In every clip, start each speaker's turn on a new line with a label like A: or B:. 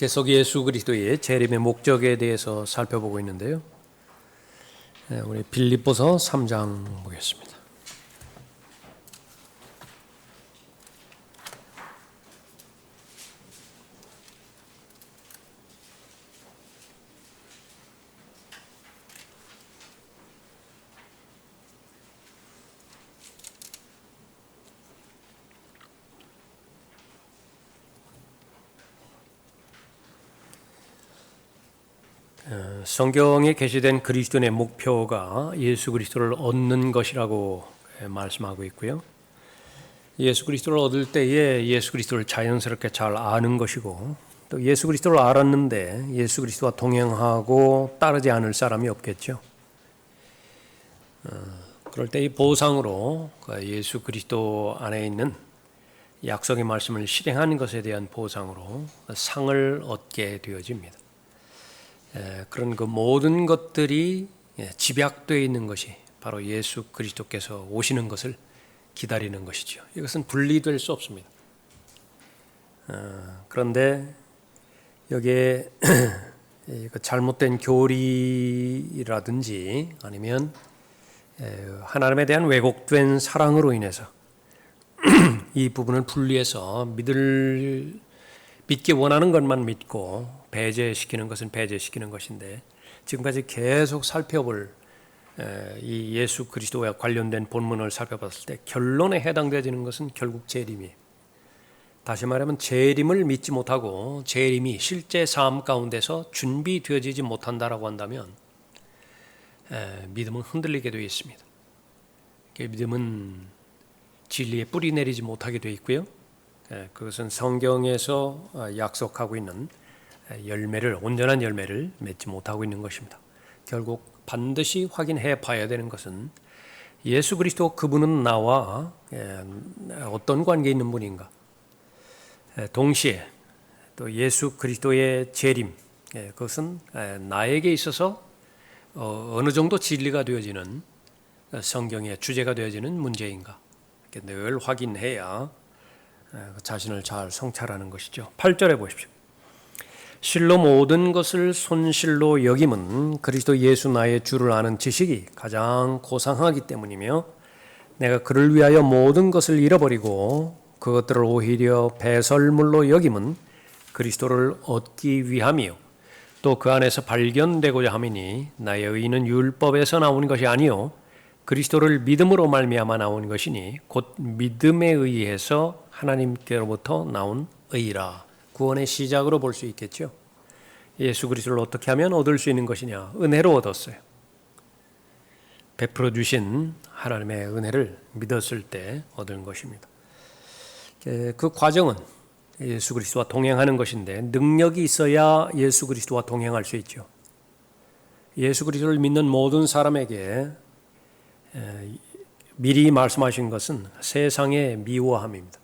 A: 계속 예수 그리스도의 재림의 목적에 대해서 살펴보고 있는데요. 우리 빌립보서 3장 보겠습니다. 성경에 게시된 그리스도인의 목표가 예수 그리스도를 얻는 것이라고 말씀하고 있고요. 예수 그리스도를 얻을 때에 예수 그리스도를 자연스럽게 잘 아는 것이고, 또 예수 그리스도를 알았는데 예수 그리스도와 동행하고 따르지 않을 사람이 없겠죠. 그럴 때 이 보상으로 예수 그리스도 안에 있는 약속의 말씀을 실행하는 것에 대한 보상으로 상을 얻게 되어집니다. 그런 그 모든 것들이 집약되어 있는 것이 바로 예수 그리스도께서 오시는 것을 기다리는 것이죠. 이것은 분리될 수 없습니다. 그런데 여기에 잘못된 교리라든지 아니면 하나님에 대한 왜곡된 사랑으로 인해서 이 부분을 분리해서 믿기 원하는 것만 믿고 배제시키는 것은 배제시키는 것인데, 지금까지 계속 살펴볼 이 예수 그리스도와 관련된 본문을 살펴봤을 때 결론에 해당되어지는 것은 결국 재림이에요. 다시 말하면 재림을 믿지 못하고 재림이 실제 삶 가운데서 준비되어지지 못한다라고 한다면 믿음은 흔들리게 되어 있습니다. 믿음은 진리에 뿌리 내리지 못하게 되어 있고요. 그것은 성경에서 약속하고 있는 열매를, 온전한 열매를 맺지 못하고 있는 것입니다. 결국 반드시 확인해 봐야 되는 것은 예수 그리스도 그분은 나와 어떤 관계에 있는 분인가, 동시에 또 예수 그리스도의 재림, 그것은 나에게 있어서 어느 정도 진리가 되어지는, 성경의 주제가 되어지는 문제인가, 늘 확인해야 자신을 잘 성찰하는 것이죠. 8절에 보십시오. 실로 모든 것을 손실로 여김은 그리스도 예수 나의 주를 아는 지식이 가장 고상하기 때문이며, 내가 그를 위하여 모든 것을 잃어버리고 그것들을 오히려 배설물로 여김은 그리스도를 얻기 위함이요 또 그 안에서 발견되고자 함이니, 나의 의는 율법에서 나온 것이 아니요 그리스도를 믿음으로 말미암아 나온 것이니 곧 믿음에 의해서 하나님께로부터 나온 의라. 구원의 시작으로 볼 수 있겠죠. 예수 그리스도를 어떻게 하면 얻을 수 있는 것이냐? 은혜로 얻었어요. 베풀어 주신 하나님의 은혜를 믿었을 때 얻은 것입니다. 그 과정은 예수 그리스도와 동행하는 것인데, 능력이 있어야 예수 그리스도와 동행할 수 있죠. 예수 그리스도를 믿는 모든 사람에게 미리 말씀하신 것은 세상의 미워함입니다.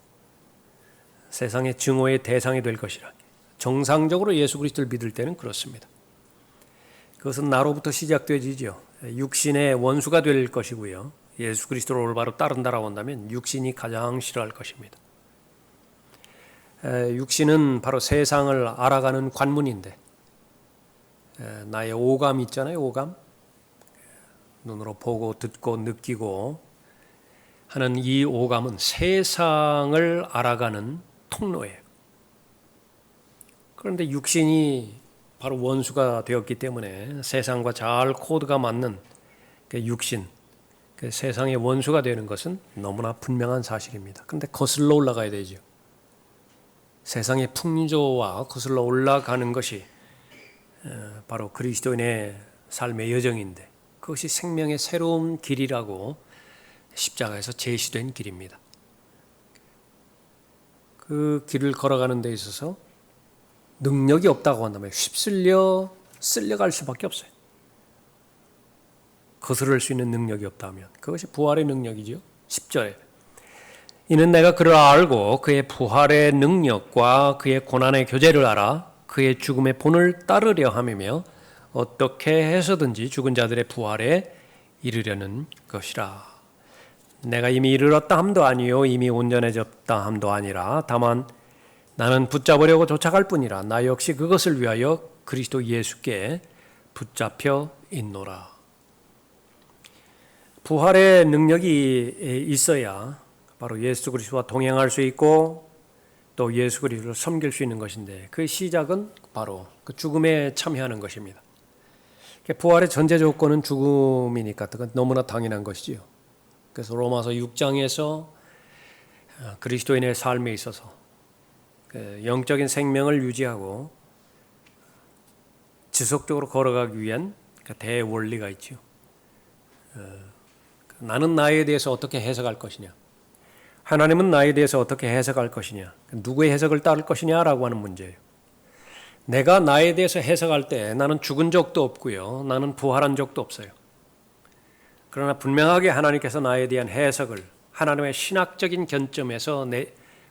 A: 세상의 증오의 대상이 될 것이라. 정상적으로 예수 그리스도를 믿을 때는 그렇습니다. 그것은 나로부터 시작되지죠. 육신의 원수가 될 것이고요. 예수 그리스도를 올바로 따른다라고 한다면 육신이 가장 싫어할 것입니다. 육신은 바로 세상을 알아가는 관문인데, 나의 오감 있잖아요. 오감. 눈으로 보고 듣고 느끼고 하는 이 오감은 세상을 알아가는 통로예요. 그런데 육신이 바로 원수가 되었기 때문에 세상과 잘 코드가 맞는 그 육신, 그 세상의 원수가 되는 것은 너무나 분명한 사실입니다. 그런데 거슬러 올라가야 되죠. 세상의 풍조와 거슬러 올라가는 것이 바로 그리스도인의 삶의 여정인데, 그것이 생명의 새로운 길이라고 십자가에서 제시된 길입니다. 그 길을 걸어가는 데 있어서 능력이 없다고 한다면 휩쓸려 쓸려갈 수밖에 없어요. 거스를 수 있는 능력이 없다면 그것이 부활의 능력이죠. 10절에 이는 내가 그를 알고 그의 부활의 능력과 그의 고난의 교제를 알아 그의 죽음의 본을 따르려 함이며 어떻게 해서든지 죽은 자들의 부활에 이르려는 것이라. 내가 이미 이르렀다 함도 아니요 이미 온전해졌다 함도 아니라 다만 나는 붙잡으려고 쫓아갈 뿐이라 나 역시 그것을 위하여 그리스도 예수께 붙잡혀 있노라. 부활의 능력이 있어야 바로 예수 그리스도와 동행할 수 있고 또 예수 그리스도를 섬길 수 있는 것인데 그 시작은 바로 그 죽음에 참여하는 것입니다. 부활의 전제 조건은 죽음이니까 너무나 당연한 것이지요. 그래서 로마서 6장에서 그리스도인의 삶에 있어서 영적인 생명을 유지하고 지속적으로 걸어가기 위한 대원리가 있죠. 나는 나에 대해서 어떻게 해석할 것이냐, 하나님은 나에 대해서 어떻게 해석할 것이냐, 누구의 해석을 따를 것이냐라고 하는 문제예요. 내가 나에 대해서 해석할 때 나는 죽은 적도 없고요, 나는 부활한 적도 없어요. 그러나 분명하게 하나님께서 나에 대한 해석을 하나님의 신학적인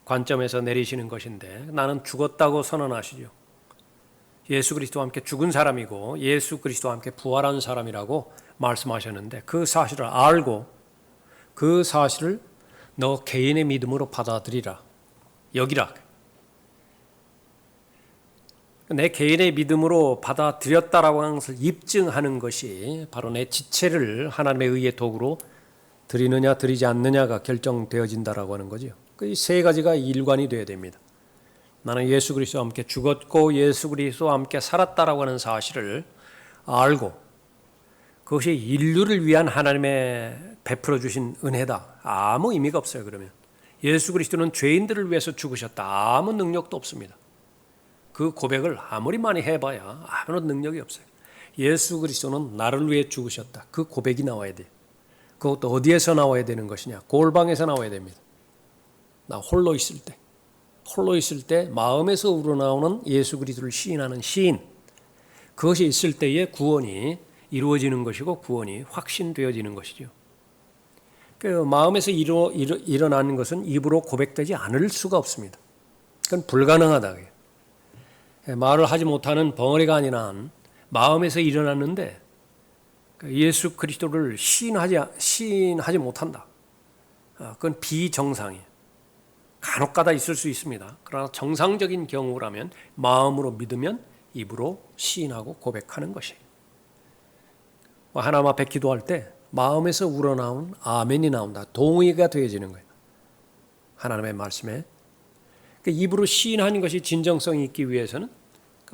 A: 관점에서 내리시는 것인데 나는 죽었다고 선언하시죠. 예수 그리스도와 함께 죽은 사람이고 예수 그리스도와 함께 부활한 사람이라고 말씀하셨는데 그 사실을 알고 그 사실을 너 개인의 믿음으로 받아들이라, 여기라. 내 개인의 믿음으로 받아들였다라고 하는 것을 입증하는 것이 바로 내 지체를 하나님의 의의 도구로 드리느냐 드리지 않느냐가 결정되어진다라고 하는 거죠. 이 세 가지가 일관이 되어야 됩니다. 나는 예수 그리스도와 함께 죽었고 예수 그리스도와 함께 살았다라고 하는 사실을 알고 그것이 인류를 위한 하나님의 베풀어 주신 은혜다. 아무 의미가 없어요. 그러면 예수 그리스도는 죄인들을 위해서 죽으셨다. 아무 능력도 없습니다. 그 고백을 아무리 많이 해봐야 아무런 능력이 없어요. 예수 그리스도는 나를 위해 죽으셨다. 그 고백이 나와야 돼요. 그것도 어디에서 나와야 되는 것이냐? 골방에서 나와야 됩니다. 나 홀로 있을 때 마음에서 우러나오는 예수 그리스도를 시인하는 시인, 그것이 있을 때에 구원이 이루어지는 것이고 구원이 확신되어지는 것이죠. 그 마음에서 일어나는 것은 입으로 고백되지 않을 수가 없습니다. 그건 불가능하다. 말을 하지 못하는 벙어리가 아닌 한 마음에서 일어났는데 예수 그리스도를 시인하지 못한다. 그건 비정상이에요. 간혹가다 있을 수 있습니다. 그러나 정상적인 경우라면 마음으로 믿으면 입으로 시인하고 고백하는 것이에요. 하나님 앞에 기도할 때 마음에서 우러나온 아멘이 나온다. 동의가 되어지는 거예요. 하나님의 말씀에. 입으로 시인하는 것이 진정성이 있기 위해서는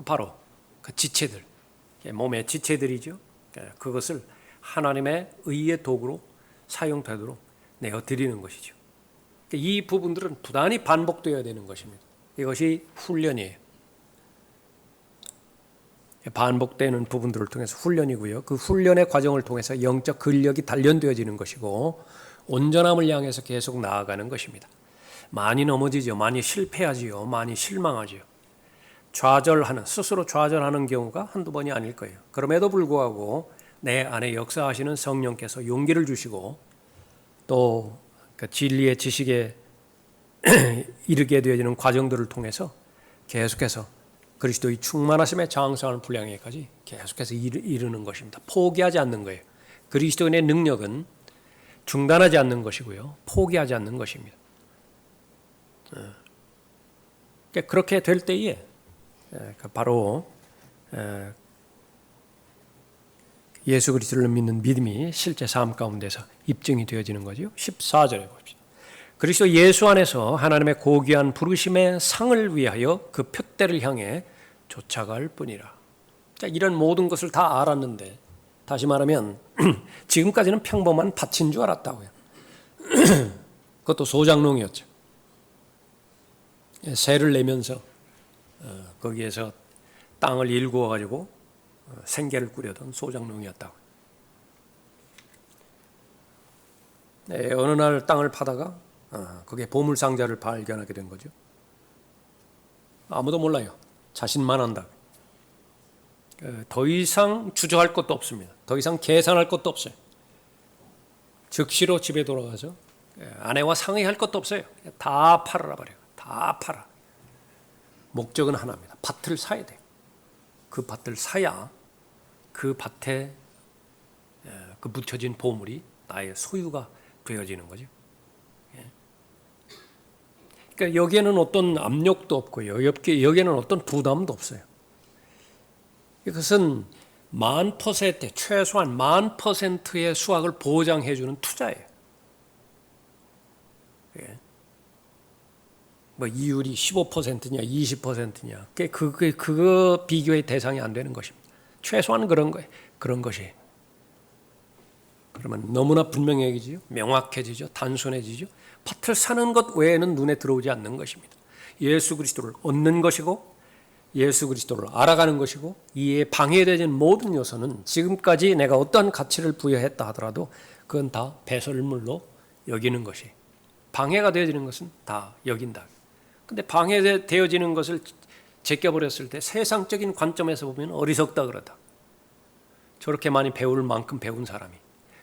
A: 바로 그 지체들, 몸의 지체들이죠. 그것을 하나님의 의의 도구로 사용되도록 내어드리는 것이죠. 이 부분들은 부단히 반복되어야 되는 것입니다. 이것이 훈련이에요. 반복되는 부분들을 통해서 훈련이고요. 그 훈련의 과정을 통해서 영적 근력이 단련되어지는 것이고 온전함을 향해서 계속 나아가는 것입니다. 많이 넘어지죠. 많이 실패하지요. 많이 실망하지요. 스스로 좌절하는 경우가 한두 번이 아닐 거예요. 그럼에도 불구하고 내 안에 역사하시는 성령께서 용기를 주시고 또 그 진리의 지식에 이르게 되어지는 과정들을 통해서 계속해서 그리스도의 충만하심에 장성하는 분량에까지 계속해서 이르는 것입니다. 포기하지 않는 거예요. 그리스도인의 능력은 중단하지 않는 것이고요. 포기하지 않는 것입니다. 그렇게 될 때에 바로 예수 그리스도를 믿는 믿음이 실제 삶 가운데서 입증이 되어지는 거죠. 14절에 봅시다. 그리스도 예수 안에서 하나님의 고귀한 부르심의 상을 위하여 그 표대를 향해 쫓아갈 뿐이라. 자, 이런 모든 것을 다 알았는데 다시 말하면 지금까지는 평범한 밭인 줄 알았다고요. 그것도 소작농이었죠. 새를 내면서 거기에서 땅을 일구어 가지고 생계를 꾸려던 소작농이었다고. 어느 날 땅을 파다가 거기에 보물상자를 발견하게 된 거죠. 아무도 몰라요. 자신만 안다. 더 이상 주저할 것도 없습니다. 더 이상 계산할 것도 없어요. 즉시로 집에 돌아가서 아내와 상의할 것도 없어요. 다 팔아라 버려요. 다 팔아. 목적은 하나입니다. 밭을 사야 돼요. 그 밭을 사야 그 밭에 그 묻혀진 보물이 나의 소유가 되어지는 거죠. 그러니까 여기에는 어떤 압력도 없고요. 여기에는 어떤 부담도 없어요. 이것은 1000%, 최소한 1000%의 수확을 보장해주는 투자예요. 예. 뭐 이율이 15%냐, 20%냐, 그거 비교의 대상이 안 되는 것입니다. 최소한 그런 거예요. 그런 것이. 그러면 너무나 분명해지죠, 명확해지죠, 단순해지죠. 밭을 사는 것 외에는 눈에 들어오지 않는 것입니다. 예수 그리스도를 얻는 것이고, 예수 그리스도를 알아가는 것이고, 이에 방해되는 모든 요소는 지금까지 내가 어떠한 가치를 부여했다 하더라도 그건 다 배설물로 여기는 것이, 방해가 되어지는 것은 다 여긴다. 근데 방해되어지는 것을 제껴버렸을 때 세상적인 관점에서 보면 어리석다 그러다. 저렇게 많이 배울 만큼 배운 사람이,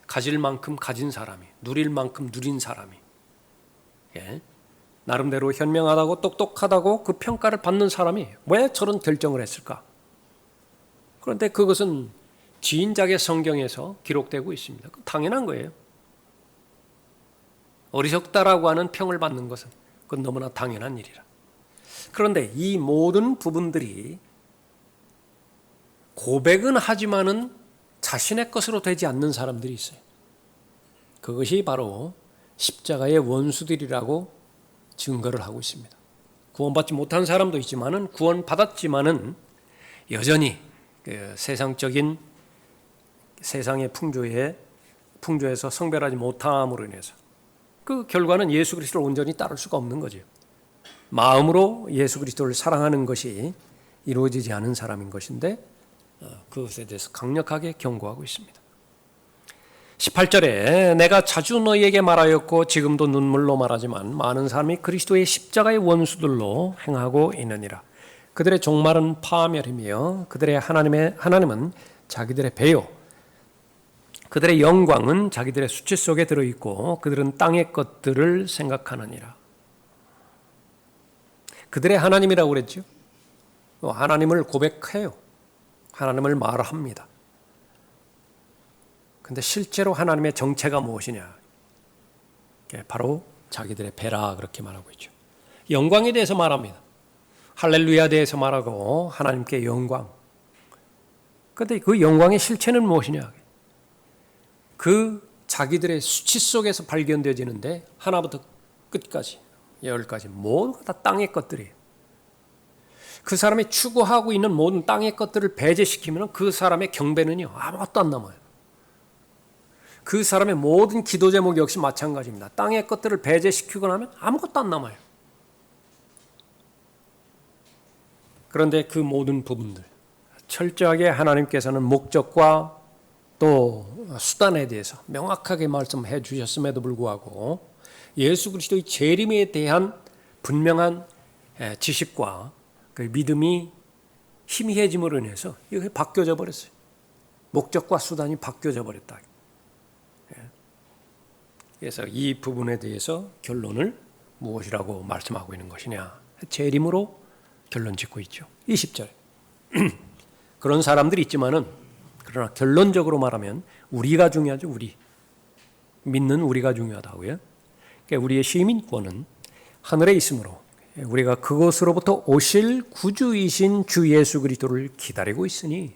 A: 가질 만큼 가진 사람이, 누릴 만큼 누린 사람이, 예? 나름대로 현명하다고 똑똑하다고 그 평가를 받는 사람이 왜 저런 결정을 했을까? 그런데 그것은 지인작의 성경에서 기록되고 있습니다. 당연한 거예요. 어리석다라고 하는 평을 받는 것은 그건 너무나 당연한 일이라. 그런데 이 모든 부분들이 고백은 하지만은 자신의 것으로 되지 않는 사람들이 있어요. 그것이 바로 십자가의 원수들이라고 증거를 하고 있습니다. 구원받지 못한 사람도 있지만은 구원받았지만은 여전히 세상적인 세상의 풍조에서 성별하지 못함으로 인해서 그 결과는 예수 그리스도를 온전히 따를 수가 없는 거죠. 마음으로 예수 그리스도를 사랑하는 것이 이루어지지 않은 사람인 것인데 그것에 대해서 강력하게 경고하고 있습니다. 18절에 내가 자주 너희에게 말하였고 지금도 눈물로 말하지만 많은 사람이 그리스도의 십자가의 원수들로 행하고 있느니라. 그들의 종말은 파멸이며 그들의 하나님은 자기들의 배요, 그들의 영광은 자기들의 수치 속에 들어있고 그들은 땅의 것들을 생각하느니라. 그들의 하나님이라고 그랬죠. 하나님을 고백해요. 하나님을 말합니다. 근데 실제로 하나님의 정체가 무엇이냐? 바로 자기들의 배라 그렇게 말하고 있죠. 영광에 대해서 말합니다. 할렐루야에 대해서 말하고 하나님께 영광. 그런데 그 영광의 실체는 무엇이냐? 그 자기들의 수치 속에서 발견되어지는데 하나부터 끝까지, 열까지 모두가 다 땅의 것들이에요. 그 사람이 추구하고 있는 모든 땅의 것들을 배제시키면 그 사람의 경배는요 아무것도 안 남아요. 그 사람의 모든 기도 제목 역시 마찬가지입니다. 땅의 것들을 배제시키고 나면 아무것도 안 남아요. 그런데 그 모든 부분들 철저하게 하나님께서는 목적과 또 수단에 대해서 명확하게 말씀해 주셨음에도 불구하고 예수 그리스도의 재림에 대한 분명한 지식과 그 믿음이 희미해짐으로 인해서 이게 바뀌어져 버렸어요. 목적과 수단이 바뀌어져 버렸다. 그래서 이 부분에 대해서 결론을 무엇이라고 말씀하고 있는 것이냐? 재림으로 결론 짓고 있죠. 20절. 그런 사람들이 있지만은 그러나 결론적으로 말하면 우리가 중요하죠. 우리. 믿는 우리가 중요하다고요. 그러니까 우리의 시민권은 하늘에 있으므로 우리가 그것으로부터 오실 구주이신 주 예수 그리스도를 기다리고 있으니,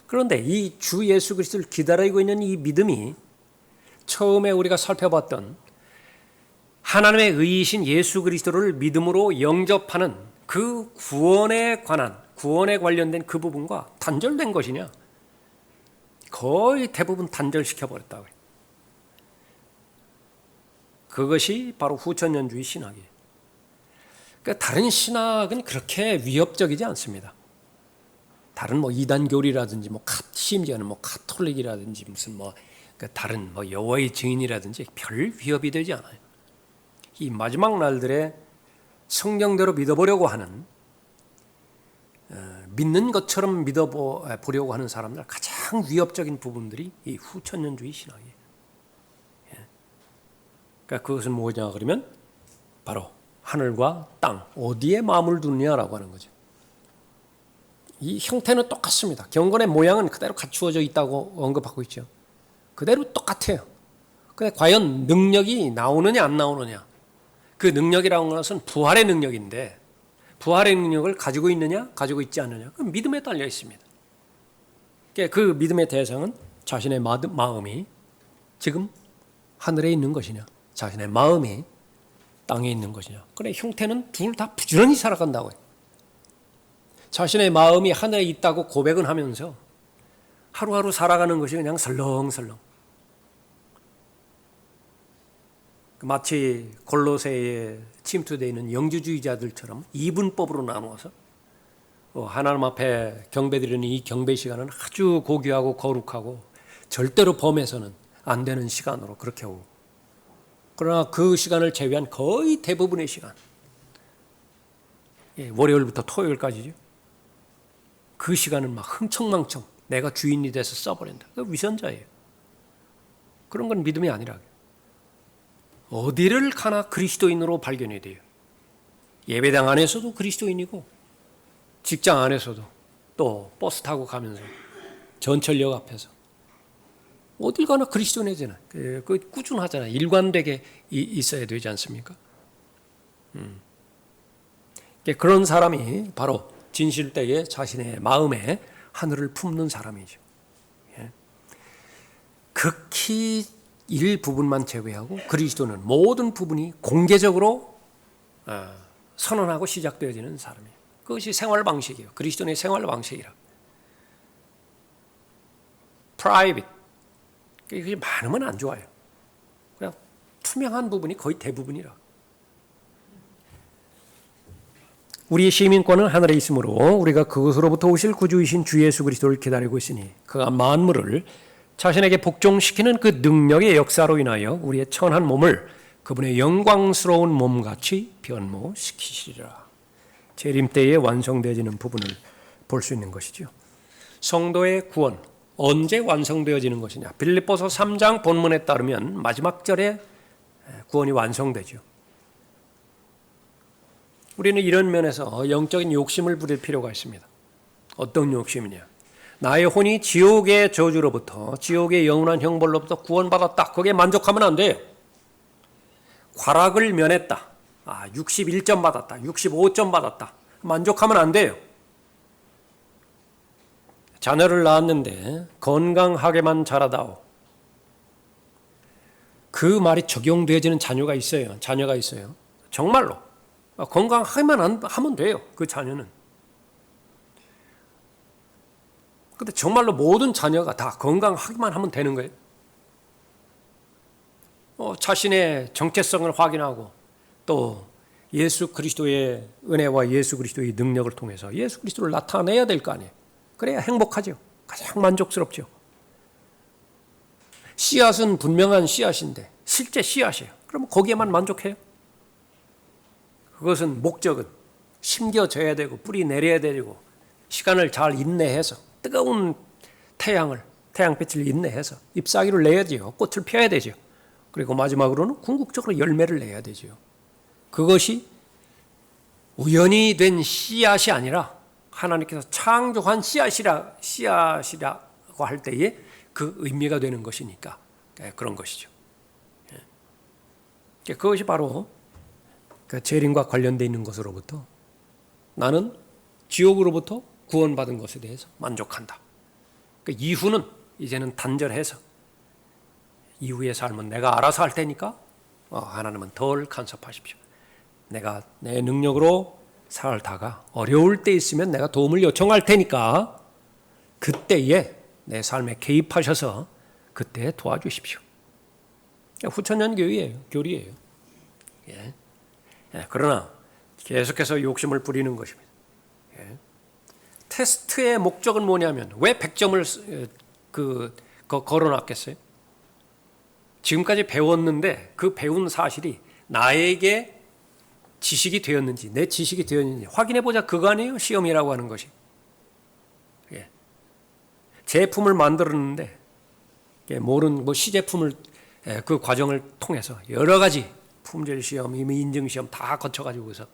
A: 그런데 이 주 예수 그리스도를 기다리고 있는 이 믿음이 처음에 우리가 살펴봤던 하나님의 의이신 예수 그리스도를 믿음으로 영접하는 그 구원에 관련된 그 부분과 단절된 것이냐? 거의 대부분 단절시켜버렸다고요. 그것이 바로 후천년주의 신학이에요. 그러니까 다른 신학은 그렇게 위협적이지 않습니다. 다른 이단교리라든지 심지어는 카톨릭이라든지 무슨 다른 여호와의 증인이라든지 별 위협이 되지 않아요. 이 마지막 날들에 성경대로 믿어보려고 하는, 믿는 것처럼 믿어보려고 하는 사람들 가장 위협적인 부분들이 이 후천년주의 신학이에요. 그러니까 그것은 뭐냐 그러면 바로 하늘과 땅 어디에 마음을 두느냐라고 하는 거죠. 이 형태는 똑같습니다. 경건의 모양은 그대로 갖추어져 있다고 언급하고 있죠. 그대로 똑같아요. 근데 과연 능력이 나오느냐 안 나오느냐, 그 능력이라는 것은 부활의 능력인데 부활의 능력을 가지고 있느냐 가지고 있지 않느냐 그 믿음에 달려 있습니다. 그 믿음의 대상은 자신의 마음이 지금 하늘에 있는 것이냐 자신의 마음이 땅에 있는 것이냐. 그래 형태는 둘 다 부지런히 살아간다고요. 자신의 마음이 하늘에 있다고 고백은 하면서 하루하루 살아가는 것이 그냥 설렁설렁. 마치 골로새에 침투되어 있는 영주주의자들처럼 이분법으로 나누어서 하나님 앞에 경배드리는 이 경배 시간은 아주 고귀하고 거룩하고 절대로 범해서는 안 되는 시간으로 그렇게 오고 그러나 그 시간을 제외한 거의 대부분의 시간 월요일부터 토요일까지죠. 그 시간은 막 흥청망청 내가 주인이 돼서 써버린다. 그 위선자예요. 그런 건 믿음이 아니라 어디를 가나 그리스도인으로 발견이 돼요. 예배당 안에서도 그리스도인이고 직장 안에서도 또 버스 타고 가면서 전철역 앞에서 어딜 가나 그리스도인이잖아요. 그 꾸준하잖아요. 일관되게 있어야 되지 않습니까? 그런 사람이 바로 진실되게 자신의 마음에 하늘을 품는 사람이죠. 극히 일부분만 제외하고 그리스도는 모든 부분이 공개적으로 선언하고 시작되어지는 사람이에요. 그것이 생활 방식이에요. 그리스도의 생활 방식이라. 프라이빗. 그게 많으면 안 좋아요. 그냥 투명한 부분이 거의 대부분이라. 우리의 시민권은 하늘에 있으므로 우리가 그것으로부터 오실 구주이신 주 예수 그리스도를 기다리고 있으니 그가 만물을 자신에게 복종시키는 그 능력의 역사로 인하여 우리의 천한 몸을 그분의 영광스러운 몸같이 변모시키시리라. 재림 때에 완성되어지는 부분을 볼 수 있는 것이죠. 성도의 구원 언제 완성되어지는 것이냐. 빌립보서 3장 본문에 따르면 마지막 절에 구원이 완성되죠. 우리는 이런 면에서 영적인 욕심을 부릴 필요가 있습니다. 어떤 욕심이냐. 나의 혼이 지옥의 저주로부터 지옥의 영원한 형벌로부터 구원받았다. 거기에 만족하면 안 돼요. 과락을 면했다. 61점 받았다. 65점 받았다. 만족하면 안 돼요. 자녀를 낳았는데 건강하게만 자라다오. 그 말이 적용되어지는 자녀가 있어요. 정말로 건강하게만 하면 돼요. 그 자녀는. 근데 정말로 모든 자녀가 다 건강하기만 하면 되는 거예요. 자신의 정체성을 확인하고 또 예수 그리스도의 은혜와 예수 그리스도의 능력을 통해서 예수 그리스도를 나타내야 될 거 아니에요. 그래야 행복하죠. 가장 만족스럽죠. 씨앗은 분명한 씨앗인데 실제 씨앗이에요. 그러면 거기에만 만족해요? 그것은 목적은 심겨져야 되고 뿌리 내려야 되고 시간을 잘 인내해서 뜨거운 태양빛을 인내해서 잎사귀를 내야지요. 꽃을 펴야 되죠. 그리고 마지막으로는 궁극적으로 열매를 내야 되죠. 그것이 우연히 된 씨앗이 아니라 하나님께서 창조한 씨앗이라고 할 때에 그 의미가 되는 것이니까 그런 것이죠. 그것이 바로 그 재림과 관련되어 있는 것으로부터 나는 지옥으로부터 구원받은 것에 대해서 만족한다. 그 이후는 이제는 단절해서 이후의 삶은 내가 알아서 할 테니까 하나님은 덜 간섭하십시오. 내가 내 능력으로 살다가 어려울 때 있으면 내가 도움을 요청할 테니까 그때에 내 삶에 개입하셔서 그때 도와주십시오. 후천년 교리예요. 그러나 계속해서 욕심을 부리는 것입니다. 테스트의 목적은 뭐냐면 왜 100점을 걸어놨겠어요? 지금까지 배웠는데 그 배운 사실이 나에게 지식이 되었는지 내 지식이 되었는지 확인해보자 그거 아니에요? 시험이라고 하는 것이. 제품을 만들었는데 모르는 시제품을 그 과정을 통해서 여러 가지 품질 시험, 인증 시험 다 거쳐가지고서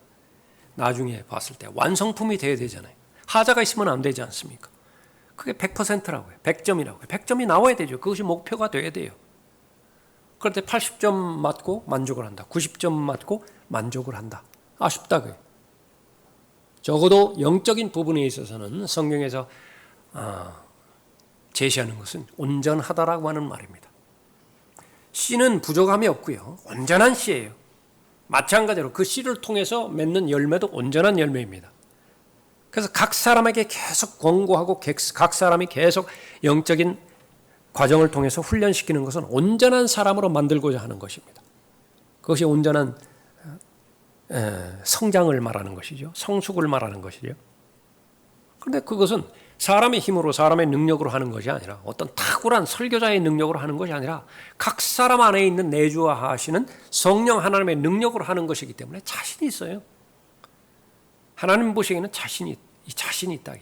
A: 나중에 봤을 때 완성품이 돼야 되잖아요. 하자가 있으면 안 되지 않습니까? 그게 100%라고요. 100점이라고요. 100점이 나와야 되죠. 그것이 목표가 돼야 돼요. 그런데 80점 맞고 만족을 한다. 90점 맞고 만족을 한다. 아쉽다 그게. 적어도 영적인 부분에 있어서는 성경에서 제시하는 것은 온전하다라고 하는 말입니다. 씨는 부족함이 없고요. 온전한 씨예요. 마찬가지로 그 씨를 통해서 맺는 열매도 온전한 열매입니다. 그래서 각 사람에게 계속 권고하고 각 사람이 계속 영적인 과정을 통해서 훈련시키는 것은 온전한 사람으로 만들고자 하는 것입니다. 그것이 온전한 성장을 말하는 것이죠. 성숙을 말하는 것이죠. 그런데 그것은 사람의 힘으로 사람의 능력으로 하는 것이 아니라 어떤 탁월한 설교자의 능력으로 하는 것이 아니라 각 사람 안에 있는 내주하시는 성령 하나님의 능력으로 하는 것이기 때문에 자신이 있어요. 하나님 보시기에는 자신이 있다.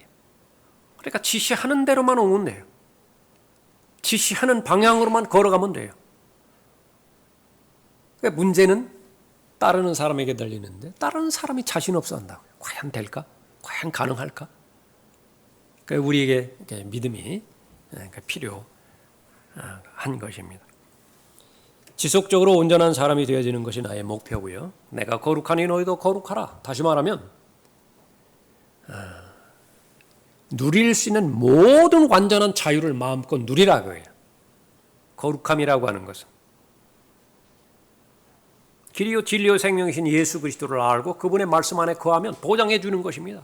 A: 그러니까 지시하는 대로만 오면 돼요. 지시하는 방향으로만 걸어가면 돼요. 그러니까 문제는 따르는 사람에게 달리는데 따르는 사람이 자신 없어 한다고요. 과연 될까? 과연 가능할까? 그러니까 우리에게 믿음이 필요한 것입니다. 지속적으로 온전한 사람이 되어지는 것이 나의 목표고요. 내가 거룩하니 너희도 거룩하라. 다시 말하면 누릴 수 있는 모든 완전한 자유를 마음껏 누리라고 해요. 거룩함이라고 하는 것은 길이요 진리요 생명이신 예수 그리스도를 알고 그분의 말씀 안에 거하면 보장해 주는 것입니다.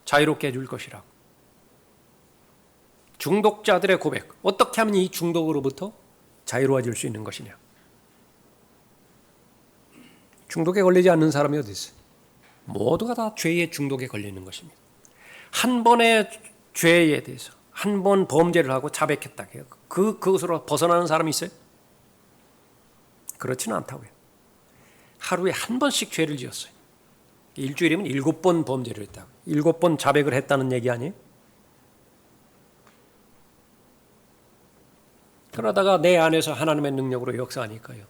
A: 자유롭게 해줄 것이라고. 중독자들의 고백. 어떻게 하면 이 중독으로부터 자유로워질 수 있는 것이냐. 중독에 걸리지 않는 사람이 어디 있어요? 모두가 다 죄의 중독에 걸리는 것입니다. 한 번의 죄에 대해서 한 번 범죄를 하고 자백했다. 그것으로 벗어나는 사람이 있어요? 그렇지는 않다고요. 하루에 한 번씩 죄를 지었어요. 일주일이면 7번 범죄를 했다고. 7번 자백을 했다는 얘기 아니에요? 그러다가 내 안에서 하나님의 능력으로 역사하니까요.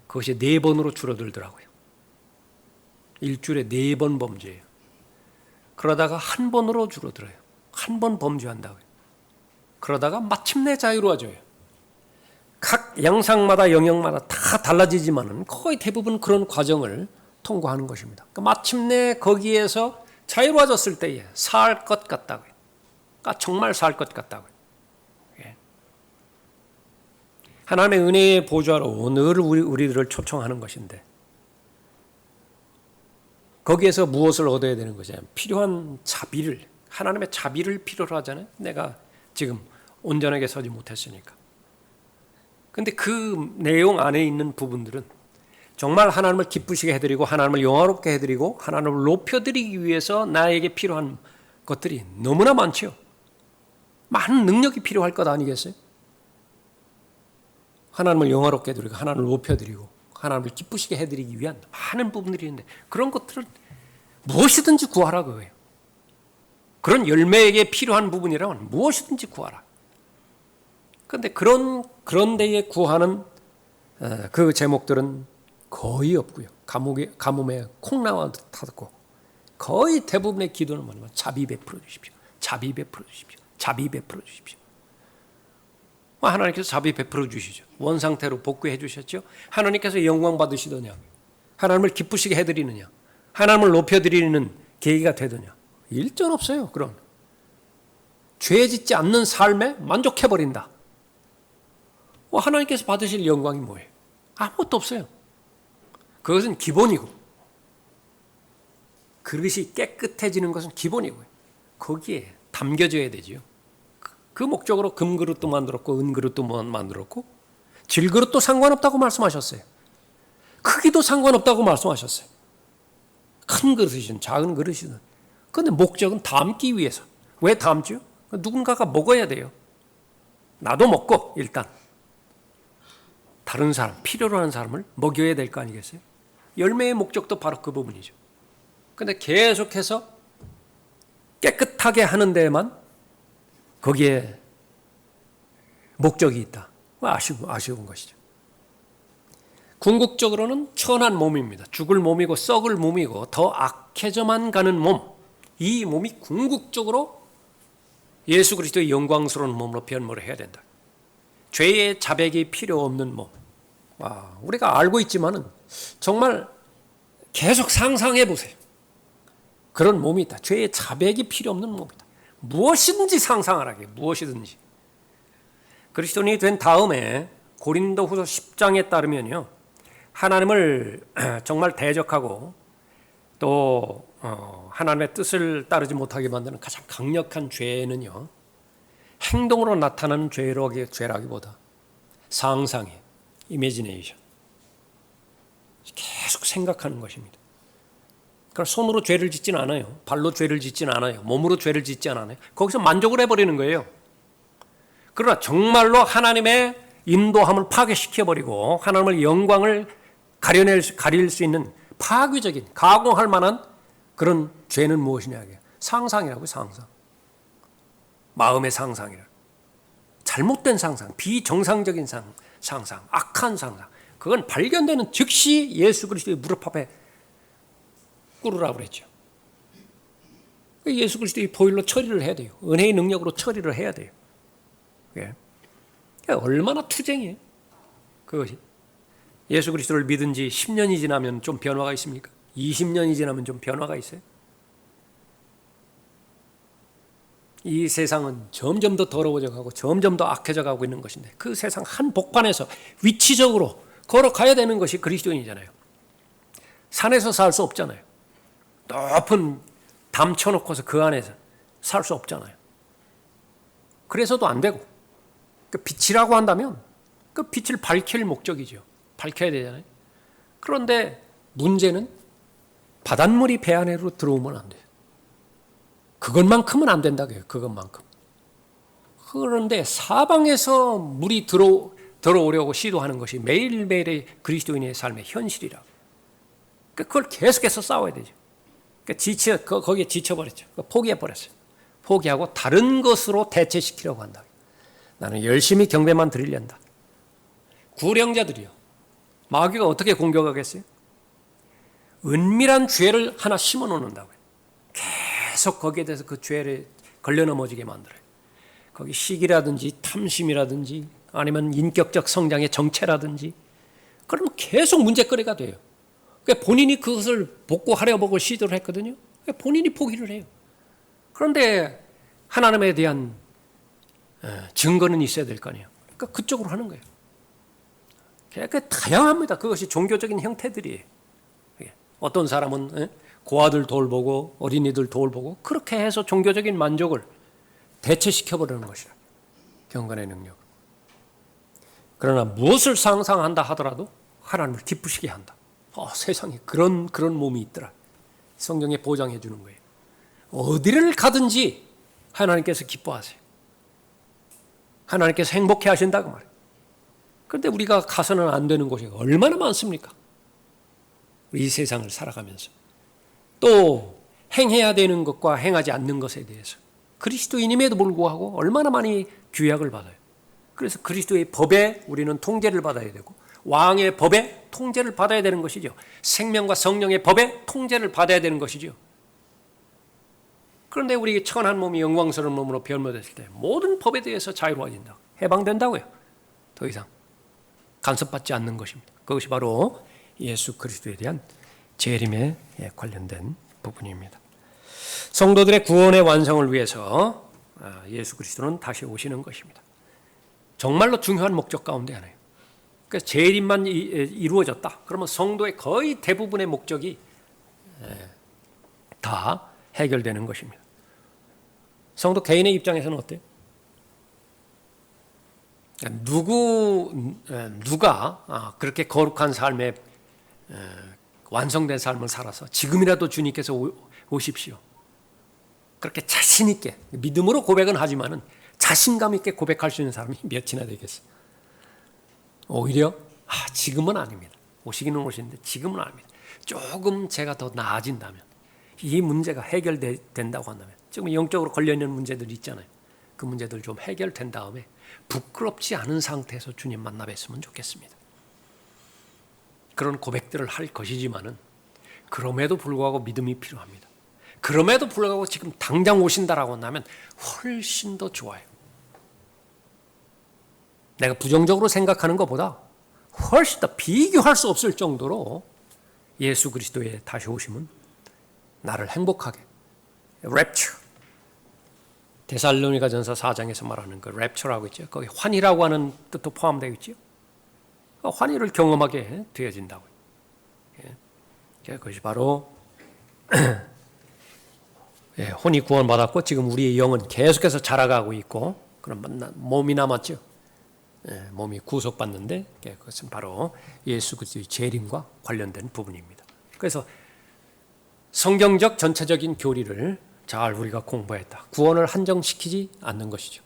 A: 그것이 4번으로 줄어들더라고요. 일주일에 4번 범죄예요. 그러다가 한 번으로 줄어들어요. 한 번 범죄한다고요. 그러다가 마침내 자유로워져요. 각 양상마다 영역마다 다 달라지지만은 거의 대부분 그런 과정을 통과하는 것입니다. 그러니까 마침내 거기에서 자유로워졌을 때에 살 것 같다고요. 그러니까 정말 살 것 같다고요. 예. 하나님의 은혜의 보좌로 늘 우리들을 초청하는 것인데 거기에서 무엇을 얻어야 되는 것이냐? 필요한 자비를, 하나님의 자비를 필요로 하잖아요. 내가 지금 온전하게 서지 못했으니까. 근데 그 내용 안에 있는 부분들은 정말 하나님을 기쁘시게 해드리고 하나님을 영화롭게 해드리고 하나님을 높여드리기 위해서 나에게 필요한 것들이 너무나 많죠. 많은 능력이 필요할 것 아니겠어요? 하나님을 영화롭게 해드리고 하나님을 높여드리고 하나님을 기쁘시게 해드리기 위한 많은 부분들이 있는데 그런 것들을 무엇이든지 구하라 그거예요. 그런 열매에게 필요한 부분이라면 무엇이든지 구하라. 그런데 그런 데에 구하는 그 제목들은 거의 없고요. 가뭄에 콩나와 타고 거의 대부분의 기도는 뭐냐면 자비 베풀어 주십시오. 자비 베풀어 주십시오. 자비 베풀어 주십시오. 하나님께서 자비 베풀어 주시죠. 원상태로 복구해 주셨죠. 하나님께서 영광 받으시더냐. 하나님을 기쁘시게 해드리느냐. 하나님을 높여드리는 계기가 되더냐. 일절 없어요. 그런 죄 짓지 않는 삶에 만족해버린다. 하나님께서 받으실 영광이 뭐예요? 아무것도 없어요. 그것은 기본이고 그릇이 깨끗해지는 것은 기본이고요. 거기에 담겨져야 되죠. 그 목적으로 금그릇도 만들었고 은그릇도 만들었고 질그릇도 상관없다고 말씀하셨어요. 크기도 상관없다고 말씀하셨어요. 큰 그릇이든 작은 그릇이든. 그런데 목적은 담기 위해서. 왜 담죠? 누군가가 먹어야 돼요. 나도 먹고 일단 다른 사람, 필요로 하는 사람을 먹여야 될 거 아니겠어요? 열매의 목적도 바로 그 부분이죠. 그런데 계속해서 깨끗하게 하는 데에만 거기에 목적이 있다. 아쉬운 것이죠. 궁극적으로는 천한 몸입니다. 죽을 몸이고 썩을 몸이고 더 악해져만 가는 몸. 이 몸이 궁극적으로 예수 그리스도의 영광스러운 몸으로 변모를 해야 된다. 죄의 자백이 필요 없는 몸. 우리가 알고 있지만은 정말 계속 상상해 보세요. 그런 몸이 있다. 죄의 자백이 필요 없는 몸이다. 무엇이든지 상상하라게, 무엇이든지. 그리스도인이 된 다음에 고린도후서 10장에 따르면요, 하나님을 정말 대적하고 또 하나님의 뜻을 따르지 못하게 만드는 가장 강력한 죄는요, 행동으로 나타나는 죄라기보다 상상이에요. 이미지네이션. 계속 생각하는 것입니다. 그러니까 손으로 죄를 짓진 않아요. 발로 죄를 짓진 않아요. 몸으로 죄를 짓지 않아요. 거기서 만족을 해버리는 거예요. 그러나 정말로 하나님의 인도함을 파괴시켜버리고 하나님의 영광을 가릴 수 있는 파괴적인, 가공할 만한 그런 죄는 무엇이냐. 상상이라고요. 상상. 마음의 상상이라. 잘못된 상상, 비정상적인 상상, 악한 상상. 그건 발견되는 즉시 예수 그리스도의 무릎 앞에 꿇으라고 그랬죠. 예수 그리스도의 보혈로 처리를 해야 돼요. 은혜의 능력으로 처리를 해야 돼요. 얼마나 투쟁이에요. 그것이. 예수 그리스도를 믿은 지 10년이 지나면 좀 변화가 있습니까? 20년이 지나면 좀 변화가 있어요? 이 세상은 점점 더 더러워져 가고 점점 더 악해져 가고 있는 것인데 그 세상 한 복판에서 위치적으로 걸어가야 되는 것이 그리스도인이잖아요. 산에서 살 수 없잖아요. 높은 담 쳐놓고서 그 안에서 살 수 없잖아요. 그래서도 안 되고, 그 빛이라고 한다면 그 빛을 밝힐 목적이죠. 밝혀야 되잖아요. 그런데 문제는 바닷물이 배 안으로 들어오면 안 돼요. 그것만큼은 안 된다고요. 그것만큼. 그런데 사방에서 물이 들어오려고 시도하는 것이 매일매일의 그리스도인의 삶의 현실이라. 그걸 계속해서 싸워야 되죠. 거기에 지쳐버렸죠. 포기해버렸어요. 포기하고 다른 것으로 대체시키려고 한다. 나는 열심히 경배만 드리련다. 구령자들이요. 마귀가 어떻게 공격하겠어요? 은밀한 죄를 하나 심어 놓는다고요. 계속 거기에 대해서 그 죄를 걸려 넘어지게 만들어요. 거기 시기라든지 탐심이라든지 아니면 인격적 성장의 정체라든지 그러면 계속 문제거리가 돼요. 그러니까 본인이 그것을 복구하려고 시도를 했거든요. 그러니까 본인이 포기를 해요. 그런데 하나님에 대한 증거는 있어야 될 거 아니에요. 그러니까 그쪽으로 하는 거예요. 그러니까 다양합니다. 그것이 종교적인 형태들이에요. 어떤 사람은 고아들 돌보고 어린이들 돌보고 그렇게 해서 종교적인 만족을 대체시켜버리는 것이라. 경건의 능력. 그러나 무엇을 상상한다 하더라도 하나님을 기쁘시게 한다. 세상에 그런 몸이 있더라. 성경에 보장해 주는 거예요. 어디를 가든지 하나님께서 기뻐하세요. 하나님께서 행복해 하신다고 말해요. 그런데 우리가 가서는 안 되는 곳이 얼마나 많습니까? 이 세상을 살아가면서. 또 행해야 되는 것과 행하지 않는 것에 대해서 그리스도인임에도 불구하고 얼마나 많이 규약을 받아요. 그래서 그리스도의 법에 우리는 통제를 받아야 되고 왕의 법에 통제를 받아야 되는 것이죠. 생명과 성령의 법에 통제를 받아야 되는 것이죠. 그런데 우리 천한 몸이 영광스러운 몸으로 변모됐을 때 모든 법에 대해서 자유로워진다. 해방된다고요. 더 이상 간섭받지 않는 것입니다. 그것이 바로 예수 그리스도에 대한 재림에 관련된 부분입니다. 성도들의 구원의 완성을 위해서 예수 그리스도는 다시 오시는 것입니다. 정말로 중요한 목적 가운데 하나예요. 그래서 재림만 이루어졌다. 그러면 성도의 거의 대부분의 목적이 다 해결되는 것입니다. 성도 개인의 입장에서는 어때요? 누가 그렇게 거룩한 삶에 완성된 삶을 살아서 지금이라도 주님께서 오십시오. 그렇게 자신 있게 믿음으로 고백은 하지만은 자신감 있게 고백할 수 있는 사람이 몇이나 되겠어요? 오히려 지금은 아닙니다. 오시기는 오시는데 지금은 아닙니다. 조금 제가 더 나아진다면 이 문제가 해결된다고 한다면 지금 영적으로 걸려있는 문제들이 있잖아요. 그 문제들 좀 해결된 다음에 부끄럽지 않은 상태에서 주님 만나 뵀으면 좋겠습니다. 그런 고백들을 할 것이지만은 그럼에도 불구하고 믿음이 필요합니다. 그럼에도 불구하고 지금 당장 오신다라고 한다면 훨씬 더 좋아요. 내가 부정적으로 생각하는 것보다 훨씬 더 비교할 수 없을 정도로 예수 그리스도의 다시 오심은 나를 행복하게, 랩처, 데살로니가전서 4장에서 말하는 그 랩처라고 있죠. 거기 환희라고 하는 뜻도 포함되어 있죠. 환희를 경험하게 되어진다고요. 그것이 바로 혼이 구원받았고 지금 우리의 영은 계속해서 자라가고 있고 그런 몸이 남았죠. 몸이 구속받는데 그것은 바로 예수 그리스도의 재림과 관련된 부분입니다. 그래서 성경적 전체적인 교리를 잘 우리가 공부했다. 구원을 한정시키지 않는 것이죠.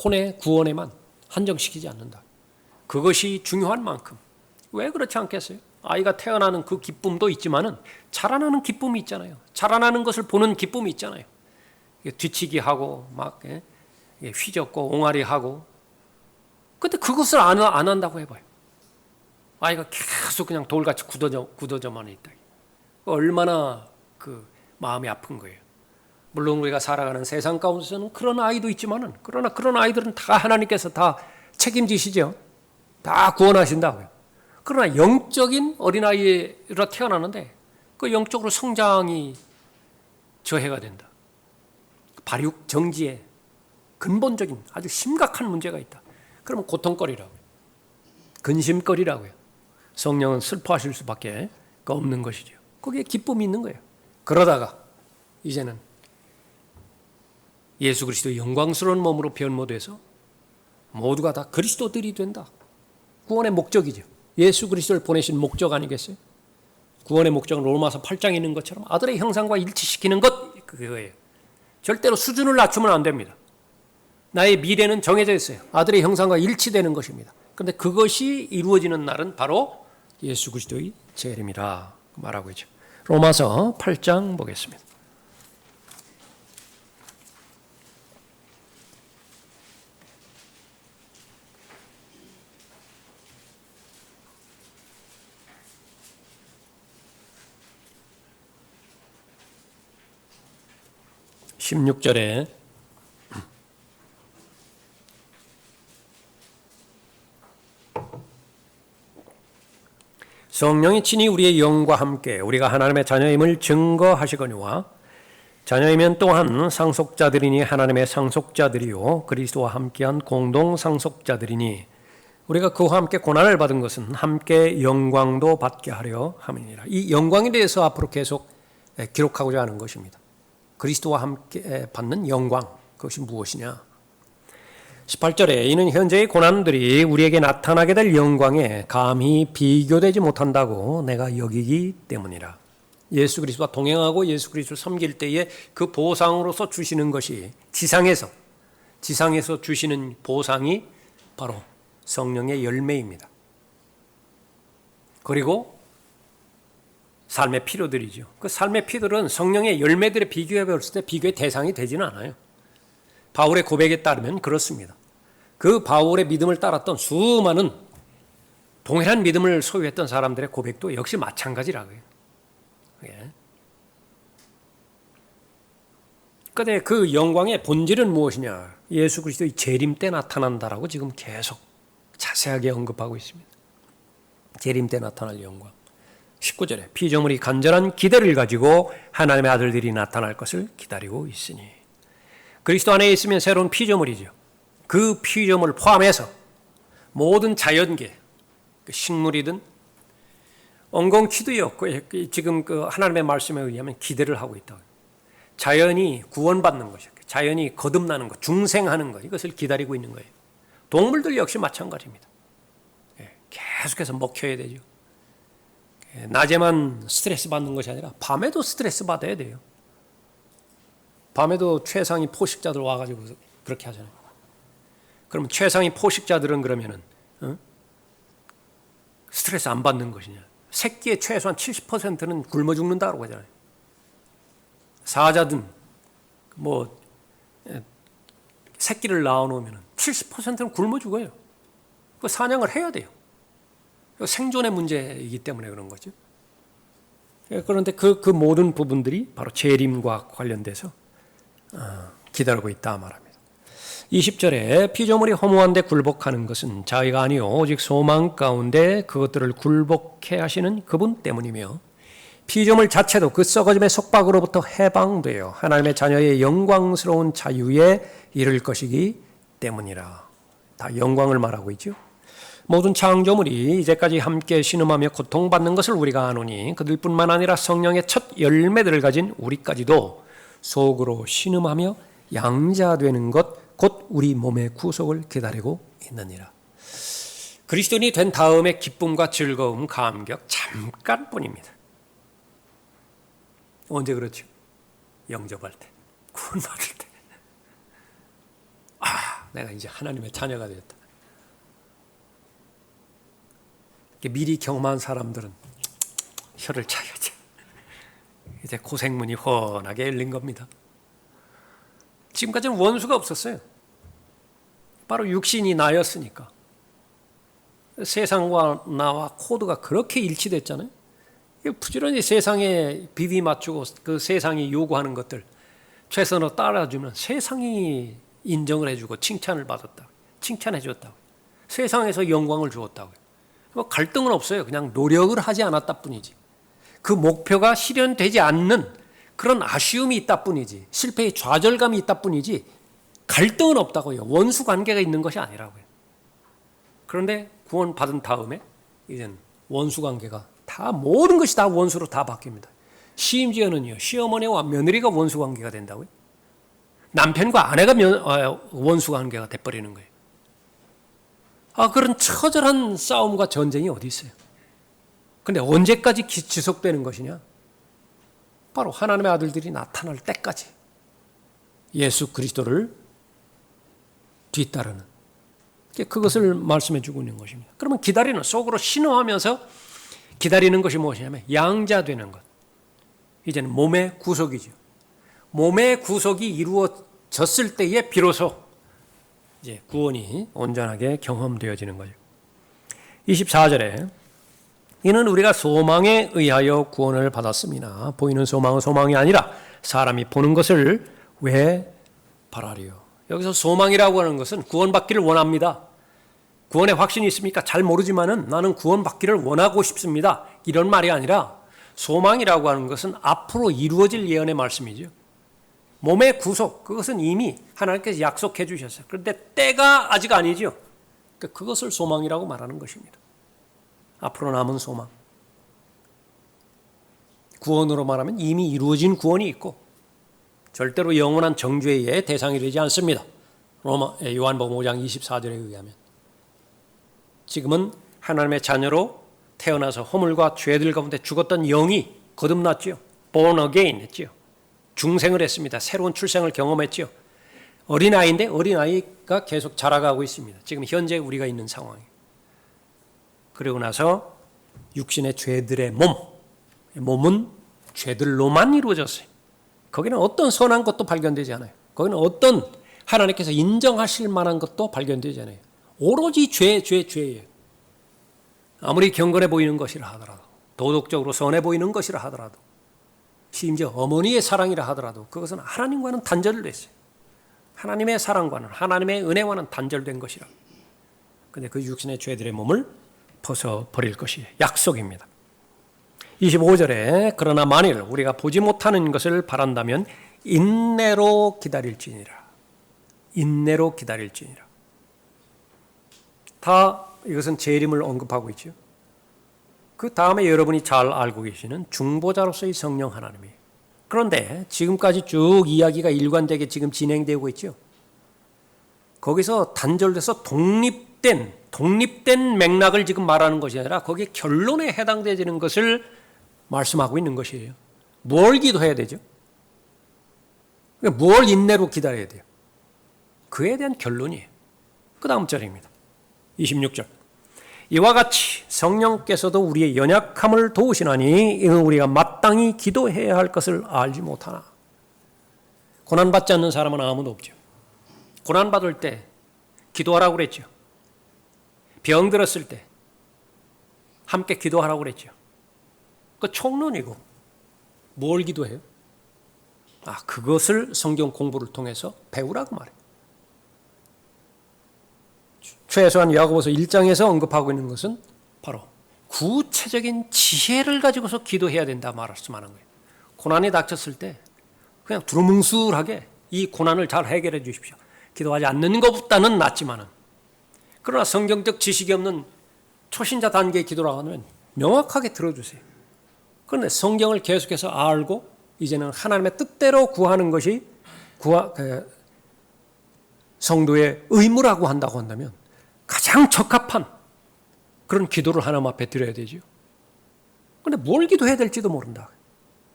A: 혼의 구원에만 한정시키지 않는다. 그것이 중요한 만큼 왜 그렇지 않겠어요? 아이가 태어나는 그 기쁨도 있지만은 자라나는 기쁨이 있잖아요. 자라나는 것을 보는 기쁨이 있잖아요. 뒤치기 하고 막 휘젓고 옹알이 하고. 근데 그것을 안 한다고 해봐요. 아이가 계속 그냥 돌같이 굳어져만 있다. 얼마나 그 마음이 아픈 거예요. 물론 우리가 살아가는 세상 가운데서는 그런 아이도 있지만은 그러나 그런 아이들은 다 하나님께서 다 책임지시죠. 다 구원하신다고요. 그러나 영적인 어린아이로 태어나는데 그 영적으로 성장이 저해가 된다. 발육 정지에 근본적인 아주 심각한 문제가 있다. 그러면 고통거리라고요. 근심거리라고요. 성령은 슬퍼하실 수밖에 없는 것이죠. 거기에 기쁨이 있는 거예요. 그러다가 이제는 예수 그리스도의 영광스러운 몸으로 변모돼서 모두가 다 그리스도들이 된다. 구원의 목적이죠. 예수 그리스도를 보내신 목적 아니겠어요? 구원의 목적은 로마서 8장에 있는 것처럼 아들의 형상과 일치시키는 것, 그거예요. 절대로 수준을 낮추면 안 됩니다. 나의 미래는 정해져 있어요. 아들의 형상과 일치되는 것입니다. 그런데 그것이 이루어지는 날은 바로 예수 그리스도의 재림이라 말하고 있죠. 로마서 8장 보겠습니다. 16절에 성령이 친히 우리의 영과 함께 우리가 하나님의 자녀임을 증거하시거니와 자녀이면 또한 상속자들이니 하나님의 상속자들이요 그리스도와 함께한 공동 상속자들이니 우리가 그와 함께 고난을 받은 것은 함께 영광도 받게 하려 함이니라. 이 영광에 대해서 앞으로 계속 기록하고자 하는 것입니다. 그리스도와 함께 받는 영광, 그것이 무엇이냐? 18절에 이는 현재의 고난들이 우리에게 나타나게 될 영광에 감히 비교되지 못한다고 내가 여기기 때문이라. 예수 그리스도와 동행하고 예수 그리스도를 섬길 때에 그 보상으로서 주시는 것이 지상에서 주시는 보상이 바로 성령의 열매입니다. 그리고 삶의 피로들이죠. 그 삶의 피들은 성령의 열매들에 비교해 봤을 때 비교의 대상이 되지는 않아요. 바울의 고백에 따르면 그렇습니다. 그 바울의 믿음을 따랐던 수많은 동일한 믿음을 소유했던 사람들의 고백도 역시 마찬가지라고요. 예. 그런데 그 영광의 본질은 무엇이냐? 예수 그리스도의 재림 때 나타난다라고 지금 계속 자세하게 언급하고 있습니다. 재림 때 나타날 영광. 19절에 피조물이 간절한 기대를 가지고 하나님의 아들들이 나타날 것을 기다리고 있으니 그리스도 안에 있으면 새로운 피조물이죠. 그 피조물을 포함해서 모든 자연계, 식물이든 엉겅퀴도요. 지금 그 하나님의 말씀에 의하면 기대를 하고 있다. 자연이 구원받는 것이요. 자연이 거듭나는 것, 중생하는 것, 이것을 기다리고 있는 거예요. 동물들 역시 마찬가지입니다. 계속해서 먹혀야 되죠. 낮에만 스트레스 받는 것이 아니라 밤에도 스트레스 받아야 돼요. 밤에도 최상위 포식자들 와가지고 그렇게 하잖아요. 그러면 최상위 포식자들은 그러면은 스트레스 안 받는 것이냐? 새끼의 최소한 70%는 굶어 죽는다고 하잖아요. 사자든 새끼를 낳아놓으면 70%는 굶어 죽어요. 그 사냥을 해야 돼요. 생존의 문제이기 때문에 그런 거죠. 그런데 그 모든 부분들이 바로 재림과 관련돼서 기다리고 있다 말합니다. 20절에 피조물이 허무한데 굴복하는 것은 자의가 아니요 오직 소망 가운데 그것들을 굴복해 하시는 그분 때문이며 피조물 자체도 그 썩어짐의 속박으로부터 해방되어 하나님의 자녀의 영광스러운 자유에 이를 것이기 때문이라. 다 영광을 말하고 있죠. 모든 창조물이 이제까지 함께 신음하며 고통받는 것을 우리가 아노니 그들뿐만 아니라 성령의 첫 열매들을 가진 우리까지도 속으로 신음하며 양자되는 것 곧 우리 몸의 구속을 기다리고 있느니라. 그리스도인이 된 다음에 기쁨과 즐거움, 감격 잠깐뿐입니다. 언제 그렇죠? 영접할 때, 구원받을 때. 내가 이제 하나님의 자녀가 되었다. 미리 경험한 사람들은 혀를 차야지. 이제 고생문이 훤하게 열린 겁니다. 지금까지는 원수가 없었어요. 바로 육신이 나였으니까. 세상과 나와 코드가 그렇게 일치됐잖아요. 부지런히 세상에 비비 맞추고 그 세상이 요구하는 것들 최선으로 따라주면 세상이 인정을 해주고 칭찬을 받았다. 칭찬해 줬다고. 세상에서 영광을 주었다고요. 갈등은 없어요. 그냥 노력을 하지 않았다 뿐이지. 그 목표가 실현되지 않는 그런 아쉬움이 있다 뿐이지. 실패의 좌절감이 있다 뿐이지. 갈등은 없다고요. 원수 관계가 있는 것이 아니라고요. 그런데 구원 받은 다음에 이젠 원수 관계가 다 모든 것이 다 원수로 다 바뀝니다. 심지어는요. 시어머니와 며느리가 원수 관계가 된다고요. 남편과 아내가 원수 관계가 돼버리는 거예요. 그런 처절한 싸움과 전쟁이 어디 있어요? 근데 언제까지 지속되는 것이냐? 바로 하나님의 아들들이 나타날 때까지 예수 그리스도를 뒤따르는 그것을 말씀해 주고 있는 것입니다. 그러면 기다리는 속으로 신호하면서 기다리는 것이 무엇이냐면 양자되는 것. 이제는 몸의 구속이죠. 몸의 구속이 이루어졌을 때에 비로소 이제 구원이 온전하게 경험되어지는 거죠. 24절에 이는 우리가 소망에 의하여 구원을 받았습니다. 보이는 소망은 소망이 아니라 사람이 보는 것을 왜 바라리요. 여기서 소망이라고 하는 것은 구원받기를 원합니다. 구원의 확신이 있습니까? 잘 모르지만은 나는 구원받기를 원하고 싶습니다. 이런 말이 아니라 소망이라고 하는 것은 앞으로 이루어질 예언의 말씀이죠. 몸의 구속, 그것은 이미 하나님께서 약속해 주셨어요. 그런데 때가 아직 아니죠. 그것을 소망이라고 말하는 것입니다. 앞으로 남은 소망. 구원으로 말하면 이미 이루어진 구원이 있고 절대로 영원한 정죄의 대상이 되지 않습니다. 요한복음 5장 24절에 의하면 지금은 하나님의 자녀로 태어나서 허물과 죄들 가운데 죽었던 영이 거듭났지요. born again 했지요. 중생을 했습니다. 새로운 출생을 경험했지요. 어린아이인데 어린아이가 계속 자라가고 있습니다. 지금 현재 우리가 있는 상황이에요. 그리고 나서 육신의 죄들의 몸은 죄들로만 이루어졌어요. 거기는 어떤 선한 것도 발견되지 않아요. 거기는 어떤 하나님께서 인정하실 만한 것도 발견되지 않아요. 오로지 죄예요. 아무리 경건해 보이는 것이라 하더라도, 도덕적으로 선해 보이는 것이라 하더라도, 심지어 어머니의 사랑이라 하더라도 그것은 하나님과는 단절됐어요. 하나님의 사랑과는, 하나님의 은혜와는 단절된 것이라. 그런데 그 육신의 죄들의 몸을 벗어버릴 것이 약속입니다. 25절에 그러나 만일 우리가 보지 못하는 것을 바란다면 인내로 기다릴지니라. 인내로 기다릴지니라. 다 이것은 재림을 언급하고 있죠. 그 다음에 여러분이 잘 알고 계시는 중보자로서의 성령 하나님이에요. 그런데 지금까지 쭉 이야기가 일관되게 지금 진행되고 있죠. 거기서 단절돼서 독립된 맥락을 지금 말하는 것이 아니라 거기에 결론에 해당되는 것을 말씀하고 있는 것이에요. 뭘 기도해야 되죠? 뭘 인내로 기다려야 돼요? 그에 대한 결론이에요. 그 다음 절입니다. 26절. 이와 같이 성령께서도 우리의 연약함을 도우시나니 이는 우리가 마땅히 기도해야 할 것을 알지 못하나. 고난받지 않는 사람은 아무도 없죠. 고난받을 때 기도하라고 그랬죠. 병 들었을 때 함께 기도하라고 그랬죠. 그 총론이고 뭘 기도해요? 그것을 성경 공부를 통해서 배우라고 말해요. 최소한 야고보서 1장에서 언급하고 있는 것은 바로 구체적인 지혜를 가지고서 기도해야 된다 말씀하는 거예요. 고난이 닥쳤을 때 그냥 두루뭉술하게 이 고난을 잘 해결해 주십시오. 기도하지 않는 것보다는 낫지만은, 그러나 성경적 지식이 없는 초신자 단계의 기도라고 하면 명확하게 들어주세요. 그런데 성경을 계속해서 알고 이제는 하나님의 뜻대로 구하는 것이 성도의 의무라고 한다고 한다면 가장 적합한 그런 기도를 하나님 앞에 드려야 되죠. 그런데 뭘 기도해야 될지도 모른다.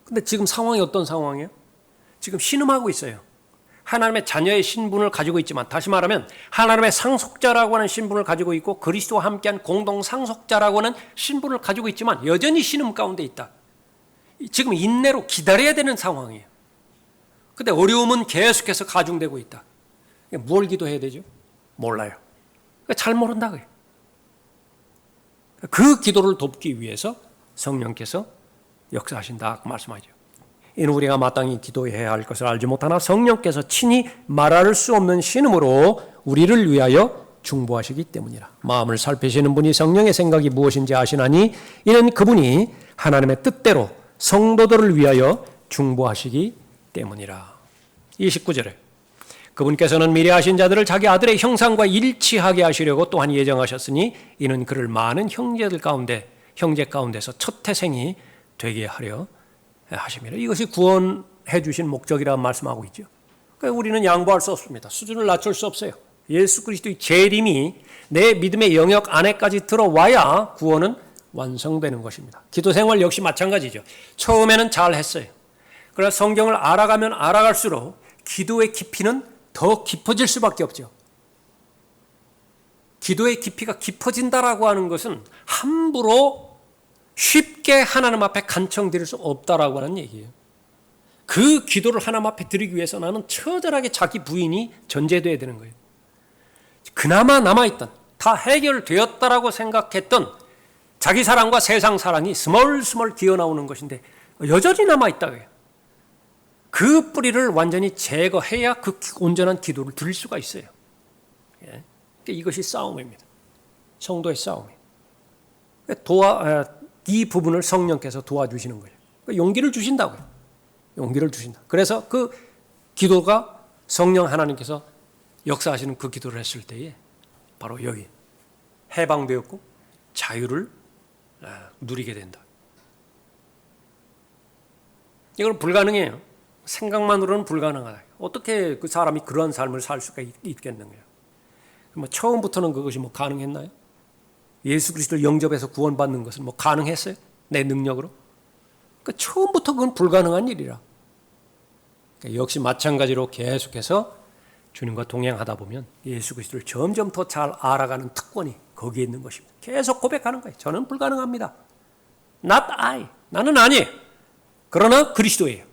A: 근데 지금 상황이 어떤 상황이에요? 지금 신음하고 있어요. 하나님의 자녀의 신분을 가지고 있지만, 다시 말하면 하나님의 상속자라고 하는 신분을 가지고 있고 그리스도와 함께한 공동 상속자라고 하는 신분을 가지고 있지만 여전히 신음 가운데 있다. 지금 인내로 기다려야 되는 상황이에요. 근데 어려움은 계속해서 가중되고 있다. 뭘 기도해야 되죠? 몰라요. 잘 모른다. 그 기도를 돕기 위해서 성령께서 역사하신다 말씀하죠. 이는 우리가 마땅히 기도해야 할 것을 알지 못하나 성령께서 친히 말할 수 없는 신음으로 우리를 위하여 중보하시기 때문이라. 마음을 살피시는 분이 성령의 생각이 무엇인지 아시나니 이는 그분이 하나님의 뜻대로 성도들을 위하여 중보하시기 때문이라. 29절에 그분께서는 미리 하신 자들을 자기 아들의 형상과 일치하게 하시려고 또한 예정하셨으니 이는 그를 많은 형제 가운데서 첫 태생이 되게 하려 하십니다. 이것이 구원해 주신 목적이라는 말씀하고 있죠. 그러니까 우리는 양보할 수 없습니다. 수준을 낮출 수 없어요. 예수 그리스도의 재림이 내 믿음의 영역 안에까지 들어와야 구원은 완성되는 것입니다. 기도 생활 역시 마찬가지죠. 처음에는 잘했어요. 그러나 성경을 알아가면 알아갈수록 기도의 깊이는 더 깊어질 수밖에 없죠. 기도의 깊이가 깊어진다라고 하는 것은 함부로 쉽게 하나님 앞에 간청드릴 수 없다라고 하는 얘기예요. 그 기도를 하나님 앞에 드리기 위해서 나는 처절하게 자기 부인이 전제돼야 되는 거예요. 그나마 남아있던, 다 해결되었다라고 생각했던 자기 사랑과 세상 사랑이 스멀스멀 기어나오는 것인데 여전히 남아있다. 그 뿌리를 완전히 제거해야 그 온전한 기도를 드릴 수가 있어요. 이것이 싸움입니다. 성도의 싸움이에요. 이 부분을 성령께서 도와주시는 거예요. 용기를 주신다고요. 용기를 주신다. 그래서 그 기도가 성령 하나님께서 역사하시는 그 기도를 했을 때에 바로 여기 해방되었고 자유를 누리게 된다. 이건 불가능해요. 생각만으로는 불가능하다. 어떻게 그 사람이 그런 삶을 살 수가 있겠는가요? 처음부터는 그것이 가능했나요? 예수 그리스도를 영접해서 구원받는 것은 가능했어요? 내 능력으로? 처음부터 그건 불가능한 일이라. 역시 마찬가지로 계속해서 주님과 동행하다 보면 예수 그리스도를 점점 더 잘 알아가는 특권이 거기에 있는 것입니다. 계속 고백하는 거예요. 저는 불가능합니다. Not I. 나는 아니에요. 그러나 그리스도예요.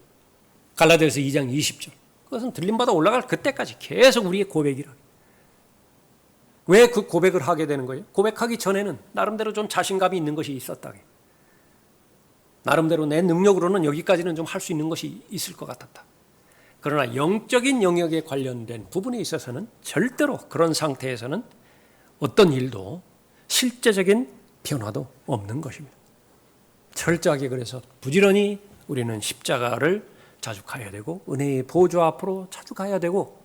A: 갈라디아서 2장 20절. 그것은 들림받아 올라갈 그때까지 계속 우리의 고백이라. 왜 그 고백을 하게 되는 거예요? 고백하기 전에는 나름대로 좀 자신감이 있는 것이 있었다. 나름대로 내 능력으로는 여기까지는 좀 할 수 있는 것이 있을 것 같았다. 그러나 영적인 영역에 관련된 부분에 있어서는 절대로 그런 상태에서는 어떤 일도 실제적인 변화도 없는 것입니다. 철저하게 그래서 부지런히 우리는 십자가를 자주 가야 되고 은혜의 보좌 앞으로 자주 가야 되고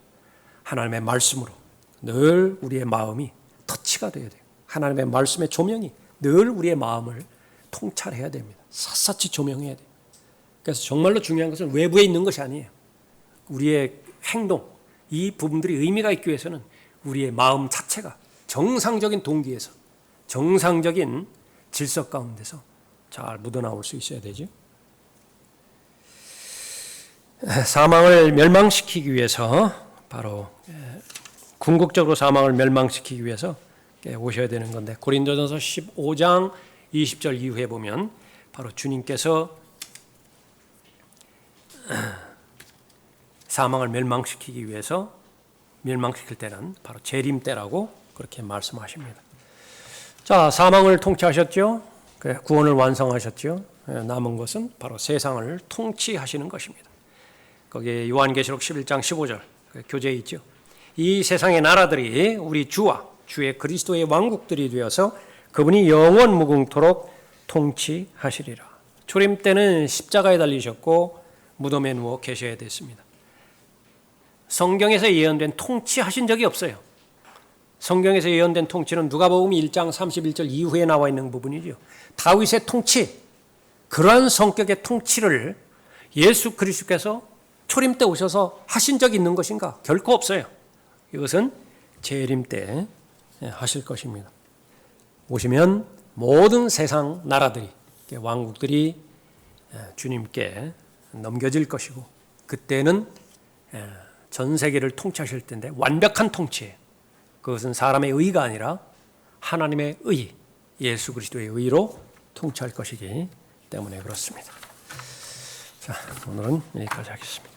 A: 하나님의 말씀으로 늘 우리의 마음이 터치가 되어야 돼요. 하나님의 말씀의 조명이 늘 우리의 마음을 통찰해야 됩니다. 샅샅이 조명해야 돼요. 그래서 정말로 중요한 것은 외부에 있는 것이 아니에요. 우리의 행동, 이 부분들이 의미가 있기 위해서는 우리의 마음 자체가 정상적인 동기에서 정상적인 질서 가운데서 잘 묻어나올 수 있어야 되죠. 사망을 멸망시키기 위해서 바로 궁극적으로 사망을 멸망시키기 위해서 오셔야 되는 건데 고린도전서 15장 20절 이후에 보면 바로 주님께서 사망을 멸망시키기 위해서 멸망시킬 때는 바로 재림 때라고 그렇게 말씀하십니다. 자, 사망을 통치하셨죠. 구원을 완성하셨죠. 남은 것은 바로 세상을 통치하시는 것입니다. 거기에 요한계시록 11장 15절 교재에 있죠. 이 세상의 나라들이 우리 주와 주의 그리스도의 왕국들이 되어서 그분이 영원 무궁토록 통치하시리라. 초림 때는 십자가에 달리셨고 무덤에 누워 계셔야 됐습니다. 성경에서 예언된 통치하신 적이 없어요. 성경에서 예언된 통치는 누가복음 1장 31절 이후에 나와 있는 부분이죠. 다윗의 통치, 그러한 성격의 통치를 예수 그리스도께서 초림 때 오셔서 하신 적이 있는 것인가? 결코 없어요. 이것은 재림 때 하실 것입니다. 오시면 모든 세상 나라들이, 왕국들이 주님께 넘겨질 것이고, 그때는 전 세계를 통치하실 텐데 완벽한 통치예요. 그것은 사람의 의가 아니라 하나님의 의, 예수 그리스도의 의로 통치할 것이기 때문에 그렇습니다. 자, 오늘은 여기까지 하겠습니다.